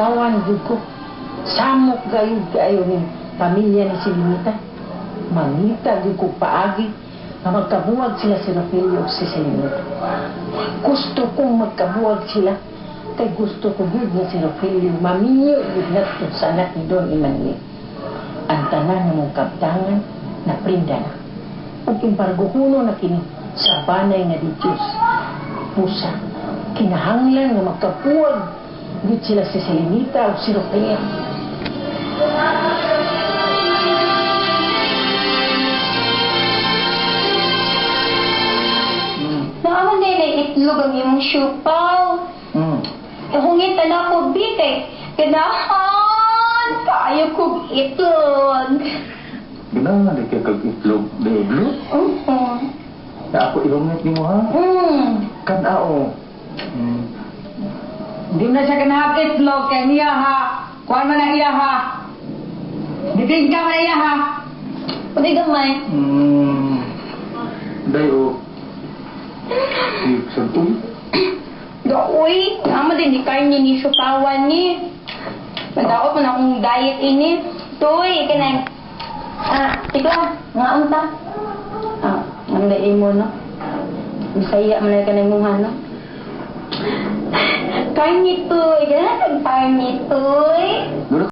sukawan gud ko. Samok gayud ng pamilya ni Selenita. Mangita gud ko paagi na magkabuwag sila si Rogelio ug si Selenita. Gusto kong magkabuwag sila. Kay gusto ko gud nga si Rogelio maminyo gud ngadto sa anak ni Don Emmanuel. Ang tanan ng kabtangan na prinda na. Ug imbarguhuno na kini sa banay nga di Diyos. Pusa, kinahanglan nga magkapuwag gud sila si Selenita o si Rogelio. Naaman din ay itlog ang imong syupaw. Hungit na ako, bite. Ganahan, kayo kong itlog. Ganahan na kaya kag-itlog, Deblo? Na ako ihungit ni mo, ha? Kanao. Hindi na siya kanahap itlog kay niya ha. Kuhaan mo na iya ha. Biting ka mo na iya ha. Pwede gamay. Dayo. Sabtong. Uy, naman din, di kayo ni sukawan ni. Pagdaot man akong diet ini. Tuy, kanay. Tigla, nga unta. Ang daig mo, no? Bisaya man na kanay mong no? Kain ni Tuy, ganun kain ni Tuy.